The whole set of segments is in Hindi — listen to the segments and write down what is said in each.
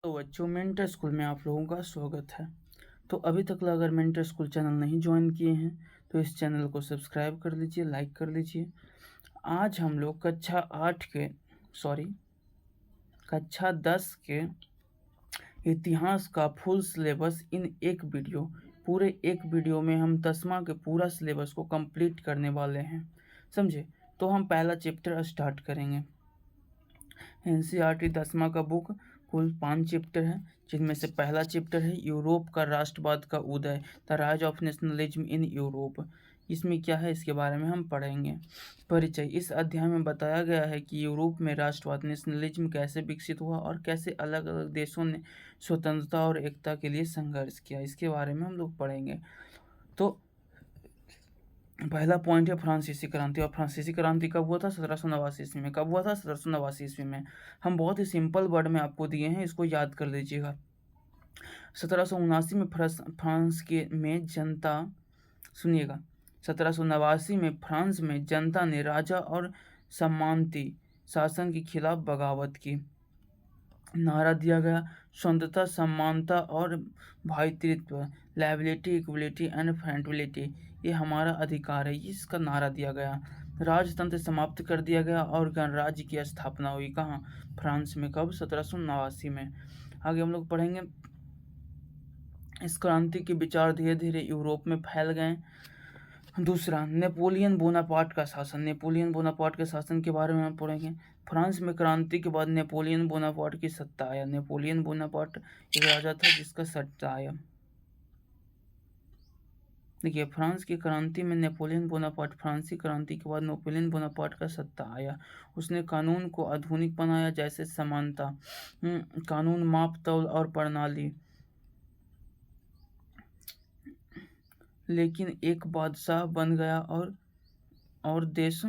तो बच्चों, मेंटर स्कूल में आप लोगों का स्वागत है। तो अभी तक अगर मेंटर स्कूल चैनल नहीं ज्वाइन किए हैं तो इस चैनल को सब्सक्राइब कर लीजिए, लाइक कर लीजिए। आज हम लोग कक्षा 10 के इतिहास का फुल सिलेबस इन एक वीडियो पूरे एक वीडियो में हम 10वां के पूरा सिलेबस को कंप्लीट करने वाले हैं, समझे। तो हम पहला चैप्टर स्टार्ट करेंगे। एनसीईआरटी 10वां का बुक कुल 5 चैप्टर है, जिनमें से पहला चैप्टर है यूरोप का राष्ट्रवाद का उदय, the rise of nationalism in Europe. इसमें क्या है, इसके बारे में हम पढ़ेंगे। परिचय। इस अध्याय में बताया गया है कि यूरोप में राष्ट्रवाद नेशनलिज्म कैसे विकसित हुआ और कैसे अलग अलग देशों ने स्वतंत्रता और एकता के लिए संघर्ष किया, इसके बारे में हम लोग पढ़ेंगे। तो पहला पॉइंट है फ्रांसीसी क्रांति। और फ्रांसीसी क्रांति कब हुआ था? 1789 ईस्वी में। कब हुआ था? 1789 ईस्वी में। हम बहुत ही सिंपल वर्ड में आपको दिए हैं, इसको याद कर लीजिएगा। 1779 में फ्रांस के में जनता, सुनिएगा, 1789 में फ्रांस में जनता ने राजा और सामंती शासन के खिलाफ बगावत की। नारा दिया गया स्वतंत्रता, समानता और भाईतृत्व, लाइबिलिटी, इक्वलिटी एंड फ्रेंडलिटी, ये हमारा अधिकार है, इसका नारा दिया गया। राजतंत्र समाप्त कर दिया गया और गणराज्य की स्थापना हुई। कहाँ? फ्रांस में। कब? 1789 में। आगे हम लोग पढ़ेंगे। इस क्रांति के विचार धीरे धीरे यूरोप में फैल गए। दूसरा, नेपोलियन बोनापार्ट का शासन। नेपोलियन बोनापार्ट के शासन के बारे में हम पढ़ेंगे। फ्रांस में क्रांति के बाद नेपोलियन बोनापार्ट की सत्ता आया। नेपोलियन बोनापार्ट एक राजा था जिसका सत्ता आया। देखिए, फ्रांस की क्रांति में नेपोलियन बोनापार्ट, फ्रांसीसी क्रांति के बाद नेपोलियन बोनापार्ट का सत्ता आया। उसने कानून को आधुनिक बनाया, जैसे समानता कानून, माप तौल और प्रणाली। लेकिन एक बादशाह बन गया और देश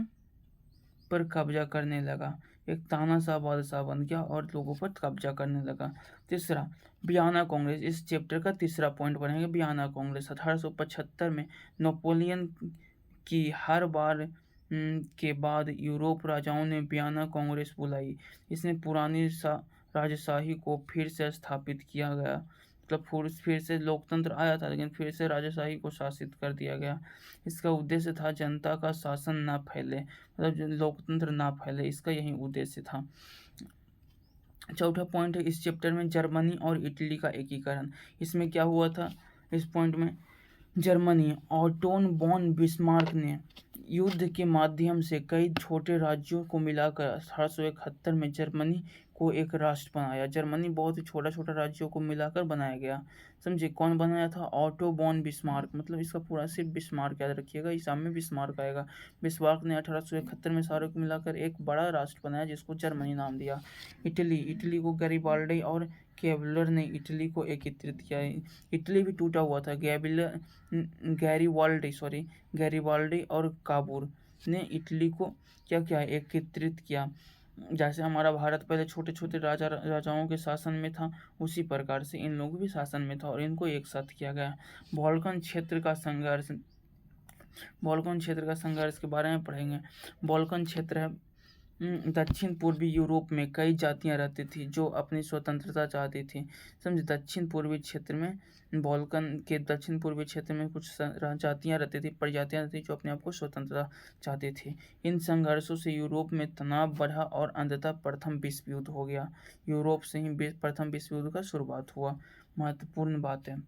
पर कब्जा करने लगा। एक तानाशाह बादशाह बन गया और लोगों पर कब्जा करने लगा। तीसरा, वियना कांग्रेस। इस चैप्टर का तीसरा पॉइंट पढ़ेंगे, वियना कांग्रेस। 1875 में नेपोलियन की हार बार के बाद यूरोप राजाओं ने वियना कांग्रेस बुलाई। इसमें पुरानी राजशाही को फिर से स्थापित किया गया। मतलब फिर से लोकतंत्र आया था, लेकिन फिर से राजशाही को शासित कर दिया गया। इसका उद्देश्य था जनता का शासन ना फैले, मतलब लोकतंत्र ना फैले, इसका यही उद्देश्य था। चौथा पॉइंट है इस चैप्टर में जर्मनी और इटली का एकीकरण। इसमें क्या हुआ था? इस पॉइंट में जर्मनी, ऑटो वॉन बिस्मार्क ने युद्ध के माध्यम से कई छोटे राज्यों को मिलाकर 1871 में जर्मनी को एक राष्ट्र बनाया। जर्मनी बहुत ही छोटा छोटा राज्यों को मिलाकर बनाया गया, समझे। कौन बनाया था? Otto von Bismarck. मतलब इसका पूरा सिर्फ बिस्मार्क याद रखिएगा, ईसाम में बिस्मार्क आएगा। बिस्मार्क ने 1871 में सारे को मिलाकर एक बड़ा राष्ट्र बनाया जिसको जर्मनी नाम दिया। इटली को गैरिबाल्डी और कैबलर ने इटली को एकत्रित किया। इटली भी टूटा हुआ था। गैरिबाल्डी और काबूर ने इटली को क्या किया? एकत्रित किया। जैसे हमारा भारत पहले छोटे छोटे राजाओं के शासन में था, उसी प्रकार से इन लोगों भी शासन में था और इनको एक साथ किया गया। बाल्कन क्षेत्र का संघर्ष के बारे में पढ़ेंगे। बाल्कन क्षेत्र है दक्षिण पूर्वी यूरोप में कई जातियां रहती थी जो अपनी स्वतंत्रता चाहती थी, समझे। दक्षिण पूर्वी क्षेत्र में, बाल्कन के दक्षिण पूर्वी क्षेत्र में कुछ जातियां रहती थी, प्रजातियां रहती थी जो अपने आप को स्वतंत्रता चाहती थी। इन संघर्षों से यूरोप में तनाव बढ़ा और अंततः प्रथम विश्व युद्ध हो गया। यूरोप से ही प्रथम विश्व युद्ध का शुरुआत हुआ। महत्वपूर्ण बात है,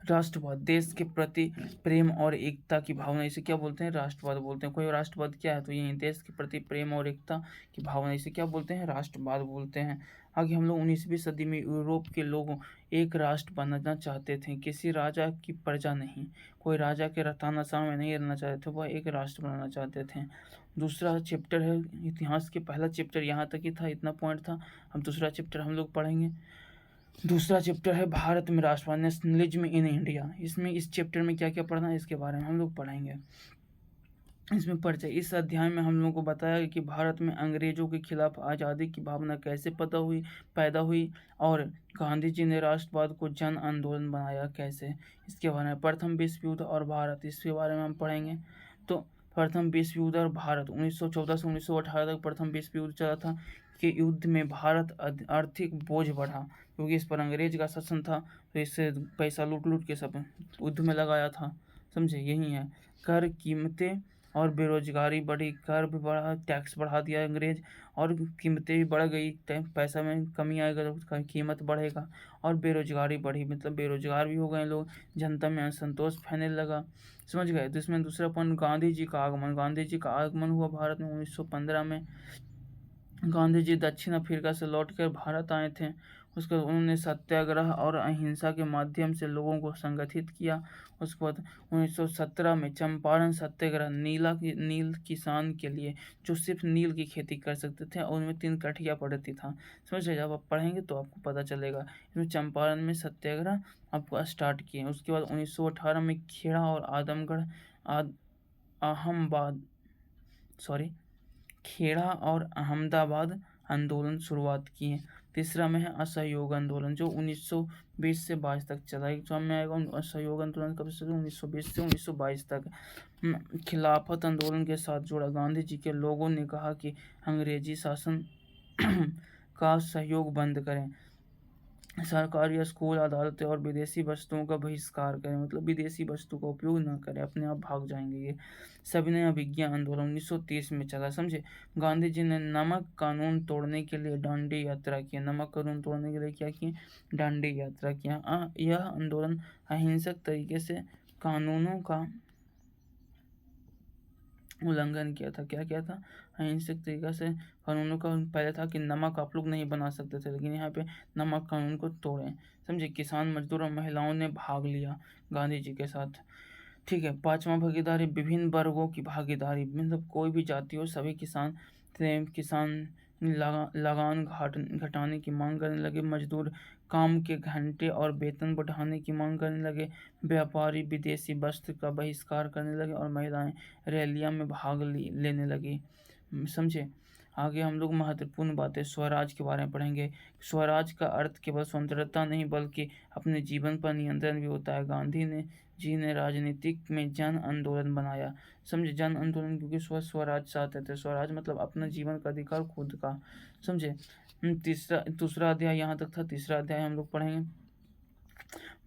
राष्ट्रवाद, देश के प्रति प्रेम और एकता की भावना, इसे क्या बोलते हैं? राष्ट्रवाद बोलते हैं। कोई राष्ट्रवाद क्या है? तो यही देश के प्रति प्रेम और एकता की भावना, इसे क्या बोलते हैं? राष्ट्रवाद बोलते हैं। आगे हम लोग 19वीं सदी में यूरोप के लोग एक राष्ट्र बनना चाहते थे, किसी राजा की प्रजा नहीं, कोई राजा के तानाशाह में नहीं रहना चाहते थे, वह एक राष्ट्र बनाना चाहते थे। दूसरा चैप्टर है इतिहास के, पहला चैप्टर यहाँ तक ही था, इतना पॉइंट था। अब दूसरा चैप्टर हम लोग पढ़ेंगे। दूसरा चैप्टर है भारत में राष्ट्रवाद, नेशनलिज्म इन इंडिया। इसमें इस चैप्टर में क्या क्या पढ़ना है इसके बारे में हम लोग पढ़ेंगे। इसमें परिचय। इस अध्याय में हम लोगों को बताया कि भारत में अंग्रेजों के खिलाफ आज़ादी की भावना कैसे पैदा हुई और गांधी जी ने राष्ट्रवाद को जन आंदोलन बनाया कैसे, इसके बारे में। प्रथम विश्व युद्ध और भारत, इसके बारे में हम पढ़ेंगे। तो प्रथम विश्व युद्ध और भारत, 1914 से 1918 तक प्रथम विश्व युद्ध चला था। के युद्ध में भारत आर्थिक बोझ बढ़ा, क्योंकि इस पर अंग्रेज का शासन था, तो इससे पैसा लूट लूट के सब युद्ध में लगाया था। समझे, यही है। कर, कीमतें और बेरोजगारी बढ़ी, कर भी बढ़ा, टैक्स बढ़ा दिया अंग्रेज, और कीमतें भी बढ़ गई, पैसा में कमी आएगा तो कीमत बढ़ेगा, और बेरोजगारी बढ़ी, मतलब बेरोजगार भी हो गए लोग, जनता में असंतोष फैलने लगा। समझ गए। तो इसमें दूसरा पॉइंट, गांधी जी का आगमन। गांधी जी का आगमन हुआ भारत में 1915 में। गांधी जी दक्षिण अफ्रीका से लौटकर भारत आए थे। उसके बाद उन्होंने सत्याग्रह और अहिंसा के माध्यम से लोगों को संगठित किया। उसके बाद 1917 में चंपारण सत्याग्रह, नील किसान के लिए, जो सिर्फ नील की खेती कर सकते थे, और उनमें 3 कठिया पड़ती था। समझ रहे, जब आप पढ़ेंगे तो आपको पता चलेगा। इसमें चंपारण में सत्याग्रह आपको स्टार्ट किए। उसके बाद 1918 में खेड़ा और आदमगढ़ अहमदाबाद खेड़ा और अहमदाबाद आंदोलन शुरुआत किए। तीसरा में है असहयोग आंदोलन, जो 1920 से 22 तक चला। एग्जाम में आएगा। असहयोग आंदोलन कब से, 1920 से 1922 तक। खिलाफत आंदोलन के साथ जुड़ा। गांधी जी के लोगों ने कहा कि अंग्रेजी शासन का सहयोग बंद करें, सरकार या स्कूल, अदालतें और विदेशी वस्तुओं का बहिष्कार करें, मतलब विदेशी वस्तु का उपयोग ना करें, अपने आप भाग जाएंगे ये। सविनय अवज्ञा आंदोलन 1930 में चला। समझे, गांधी जी ने नमक कानून तोड़ने के लिए दांडी यात्रा की। नमक कानून तोड़ने के लिए क्या किए, दांडी यात्रा किया। यह आंदोलन अहिंसक तरीके से कानूनों का उल्लंघन किया था। क्या किया था, अहिंसक तरीका से कानूनों का। पहले था कि नमक आप लोग नहीं बना सकते थे, लेकिन यहाँ पे नमक कानून को तोड़े। समझे, किसान, मजदूर और महिलाओं ने भाग लिया गांधी जी के साथ। ठीक है। पांचवा, भागीदारी, विभिन्न वर्गों की भागीदारी, मतलब कोई भी जाति हो, सभी किसान लगान घटाने की मांग करने लगे। मजदूर काम के घंटे और वेतन बढ़ाने की मांग करने लगे। व्यापारी विदेशी वस्त्र का बहिष्कार करने लगे, और महिलाएं रैलियां में भाग लेने लगी। समझे। आगे हम लोग महत्वपूर्ण बातें स्वराज के बारे में पढ़ेंगे। स्वराज का अर्थ केवल स्वतंत्रता नहीं, बल्कि अपने जीवन पर नियंत्रण भी होता है। गांधी जी ने राजनीतिक में जन आंदोलन बनाया। समझे, जन आंदोलन, क्योंकि स्वराज चाहते थे। स्वराज मतलब अपना जीवन का अधिकार खुद का। समझे। दूसरा अध्याय यहाँ तक था। तीसरा अध्याय हम लोग पढ़ेंगे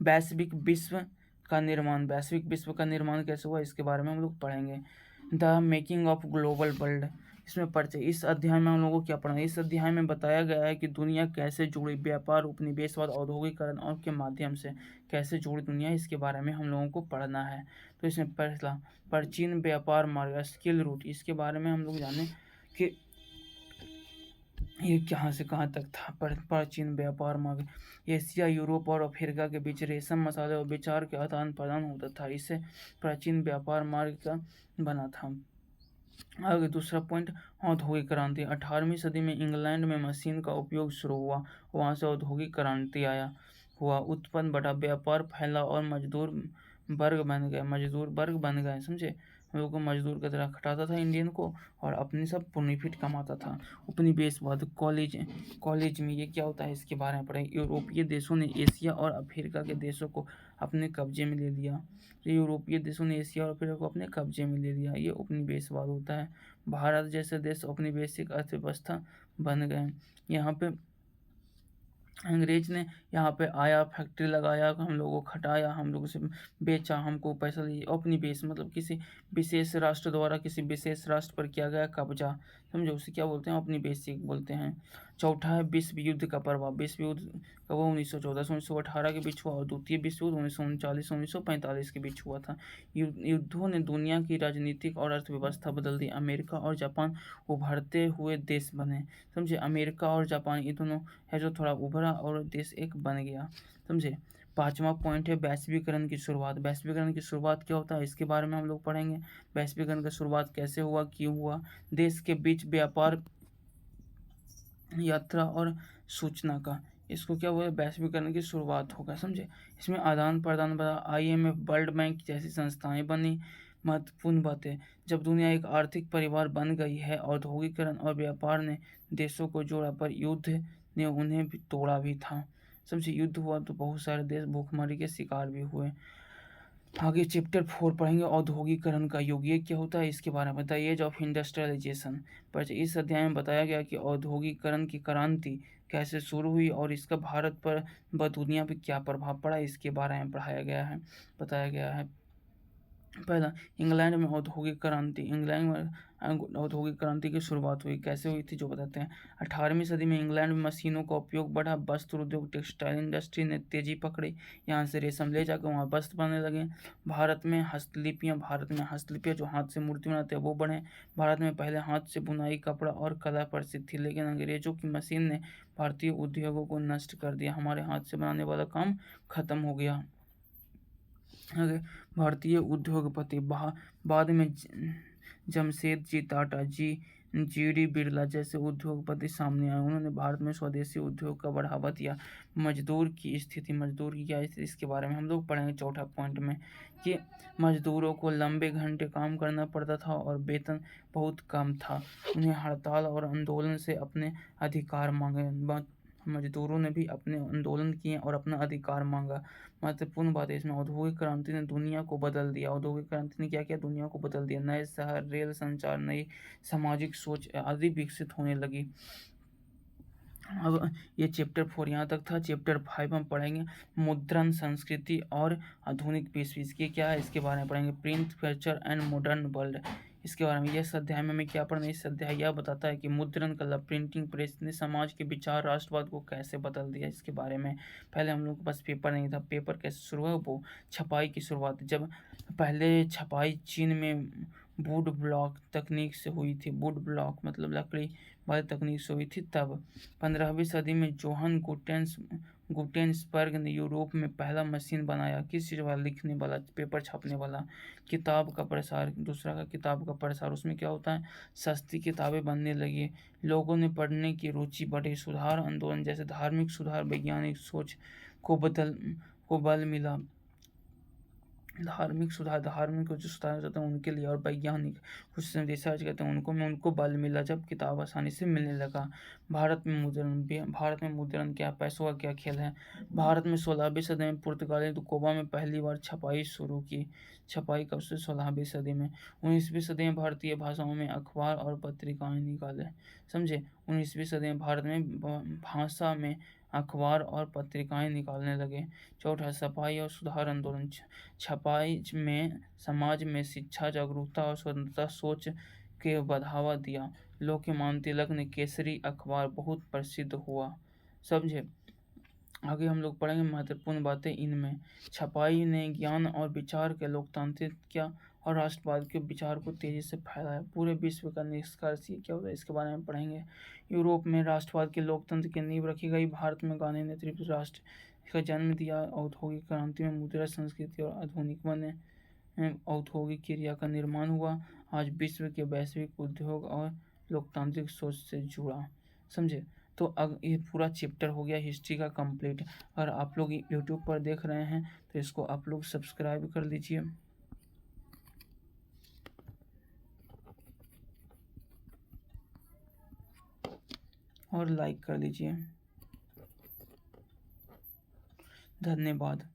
वैश्विक विश्व का निर्माण। वैश्विक विश्व का निर्माण कैसे हुआ, इसके बारे में हम लोग पढ़ेंगे। The making of global world, इसमें परिचय। इस अध्याय में हम लोगों को क्या पढ़ना है, इस अध्याय में बताया गया है कि दुनिया कैसे जुड़ी, व्यापार, उपनिवेशवाद, औद्योगिकरण और के माध्यम से कैसे जुड़ी दुनिया, इसके बारे में हम लोगों को पढ़ना है। तो इसमें पहला, प्राचीन व्यापार मार्ग, स्किल रूट, इसके बारे में हम लोग जाने कि ये कहाँ से कहाँ तक था। प्राचीन व्यापार मार्ग, एशिया, यूरोप और अफ्रीका के बीच रेशम, मसाले और विचार के आदान प्रदान होता था। इससे प्राचीन व्यापार मार्ग का बना था। आगे दूसरा पॉइंट, औद्योगिक क्रांति। 18वीं सदी में इंग्लैंड में मशीन का उपयोग शुरू हुआ, वहाँ से औद्योगिक क्रांति हुआ, उत्पन्न बड़ा, व्यापार फैला और मजदूर वर्ग बन गए। समझे, हम लोग को मजदूर की तरह खटाता था इंडियन को, और अपनी सब बेनिफिट कमाता था। उपनिवेशवाद, कॉलेज में ये क्या होता है, इसके बारे में पढ़ें। यूरोपीय देशों ने एशिया और अफ्रीका के देशों को अपने कब्जे में ले लिया। यूरोपीय देशों ने एशिया और अफ्रीका को अपने कब्जे में ले लिया, ये उपनिवेशवाद होता है। भारत जैसे देश औपनिवेशिक अर्थव्यवस्था बन गए। यहाँ पे अंग्रेज ने यहाँ पे आया, फैक्ट्री लगाया, हम लोगों को खटाया, हम लोगों से बेचा, हमको पैसा लिया। औपनिवेश मतलब किसी विशेष राष्ट्र द्वारा किसी विशेष राष्ट्र पर किया गया कब्जा। समझो, उसे क्या बोलते हैं, औपनिवेशिक बोलते हैं। चौथा है विश्व युद्ध का प्रभाव। विश्व युद्ध कब हुआ, 1914 से 1918 के बीच हुआ, और द्वितीय विश्व युद्ध 1939 से 1945 के बीच हुआ था। युद्धों ने दुनिया की राजनीतिक और अर्थव्यवस्था बदल दी। अमेरिका और जापान उभरते हुए देश बने। समझे, अमेरिका और जापान ये दोनों है जो थोड़ा उभरा और देश एक बन गया। समझे। पांचवा पॉइंट है वैश्वीकरण की शुरुआत। वैश्वीकरण की शुरुआत क्या होता है, इसके बारे में हम लोग पढ़ेंगे। वैश्वीकरण की शुरुआत कैसे हुआ, क्यों हुआ। देश के बीच व्यापार, यात्रा और सूचना का, इसको क्या हुआ, वैश्वीकरण की शुरुआत होगा। समझे। इसमें आदान प्रदान बढ़ा, IMF, वर्ल्ड बैंक जैसी संस्थाएं बनी। महत्वपूर्ण बातें, जब दुनिया एक आर्थिक परिवार बन गई है, औद्योगिकरण और व्यापार ने देशों को जोड़ा, पर युद्ध ने उन्हें भी तोड़ा भी था। समझे, युद्ध हुआ तो बहुत सारे देश भूखमरी के शिकार भी हुए। आगे चैप्टर 4 पढ़ेंगे औद्योगिकरण का युग। ये क्या होता है इसके बारे में बताइए। एज ऑफ इंडस्ट्रियलाइजेशन पर इस अध्याय में बताया गया कि औद्योगिकरण की क्रांति कैसे शुरू हुई और इसका भारत पर व दुनिया पर क्या प्रभाव पड़ा, इसके बारे में पढ़ाया गया है, बताया गया है। पहला, इंग्लैंड में औद्योगिक क्रांति। इंग्लैंड में औद्योगिक क्रांति की शुरुआत हुई, कैसे हुई थी जो बताते हैं। 18वीं सदी में इंग्लैंड में मशीनों का उपयोग बढ़ा, वस्त्र उद्योग, टेक्सटाइल इंडस्ट्री ने तेजी पकड़ी, यहाँ से रेशम ले जाकर वहाँ वस्त्र बनने लगे। भारत में हस्तलिपियाँ जो हाथ से मूर्ति बनाते हैं वो बढ़े। भारत में पहले हाथ से बुनाई, कपड़ा और कला प्रसिद्ध थी, लेकिन अंग्रेजों की मशीन ने भारतीय उद्योगों को नष्ट कर दिया, हमारे हाथ से बनाने वाला काम खत्म हो गया। भारतीय उद्योगपति बाद में जमशेदजी टाटा, जी.डी. बिरला जैसे उद्योगपति सामने आए। उन्होंने भारत में स्वदेशी उद्योग का बढ़ावा दिया। मजदूर की क्या स्थिति, इसके बारे में हम लोग पढ़ेंगे चौथा पॉइंट में कि मजदूरों को लंबे घंटे काम करना पड़ता था और वेतन बहुत कम था। उन्हें हड़ताल और आंदोलन से अपने अधिकार मांगे। मजदूरों ने भी अपने आंदोलन किए और अपना अधिकार मांगा। महत्वपूर्ण बात है इसमें, औद्योगिक क्रांति ने दुनिया को बदल दिया। औद्योगिक क्रांति ने क्या किया, दुनिया को बदल दिया। नए शहर, रेल संचार, नई सामाजिक सोच आदि विकसित होने लगी। अब ये चैप्टर 4 यहाँ तक था। चैप्टर 5 हम पढ़ेंगे मुद्रण, संस्कृति और आधुनिक विश्व। इसके क्या है इसके बारे में पढ़ेंगे। Print, culture and modern world, इसके बारे में। इस अध्याय में हमें क्या पढ़ना है, इस अध्याय यह बताता है कि मुद्रण कला, प्रिंटिंग प्रेस ने समाज के विचार, राष्ट्रवाद को कैसे बदल दिया, इसके बारे में। पहले हम लोग के पास पेपर नहीं था, पेपर कैसे शुरू हुआ, वो छपाई की शुरुआत। जब पहले छपाई चीन में वुड ब्लॉक तकनीक से हुई थी, वुड ब्लॉक मतलब लकड़ी वाली तकनीक से हुई थी। तब 15वीं सदी में जोहन गुटेन्सबर्ग ने यूरोप में पहला मशीन बनाया। किस चीज़ वाला, लिखने वाला, पेपर छापने वाला। किताब का प्रसार, दूसरा का किताब का प्रसार। उसमें क्या होता है, सस्ती किताबें बनने लगी, लोगों ने पढ़ने की रुचि बढ़ी। सुधार आंदोलन जैसे धार्मिक सुधार, वैज्ञानिक सोच को बल मिला। धार्मिक को जो सुधार जाता है उनके लिए, और वैज्ञानिक कुछ रिसर्च करते हैं उनको बल मिला जब किताब आसानी से मिलने लगा। भारत में मुद्रण क्या, पैसों का क्या खेल है। भारत में 16वीं सदी में पुर्तगाली दुकोबा में पहली बार छपाई शुरू की। छपाई कब से, 16वीं सदी में। 19वीं सदी में भारतीय भाषाओं में अखबार और पत्रिकाएं निकाले, समझे। 19वीं सदी में भारत में भाषा में अखबार और पत्रिकाएं निकालने लगे। चौथा, सफाई और सुधार आंदोलन। छपाई में समाज में शिक्षा, जागरूकता और स्वतंत्रता सोच के बढ़ावा दिया। लोकमान्य तिलक ने केसरी अखबार बहुत प्रसिद्ध हुआ, समझे। आगे हम लोग पढ़ेंगे महत्वपूर्ण बातें इनमें। छपाई ने ज्ञान और विचार के लोकतांत्रिक क्या और राष्ट्रवाद के विचार को तेजी से फैलाया। पूरे विश्व का निष्कर्ष ये क्या होता है इसके बारे में पढ़ेंगे। यूरोप में राष्ट्रवाद के लोकतंत्र की नींव रखी गई। भारत में गांधी ने त्रिपुरा राष्ट्र का जन्म दिया। औद्योगिक क्रांति में मुद्रा, संस्कृति और आधुनिक बने औद्योगिक क्रिया का निर्माण हुआ। आज विश्व के वैश्विक उद्योग और लोकतांत्रिक सोच से जुड़ा, समझे। तो अब ये पूरा चैप्टर हो गया हिस्ट्री का कंप्लीट। अगर आप लोग यूट्यूब पर देख रहे हैं तो इसको आप लोग सब्सक्राइब कर लीजिए और लाइक कर लीजिए। धन्यवाद।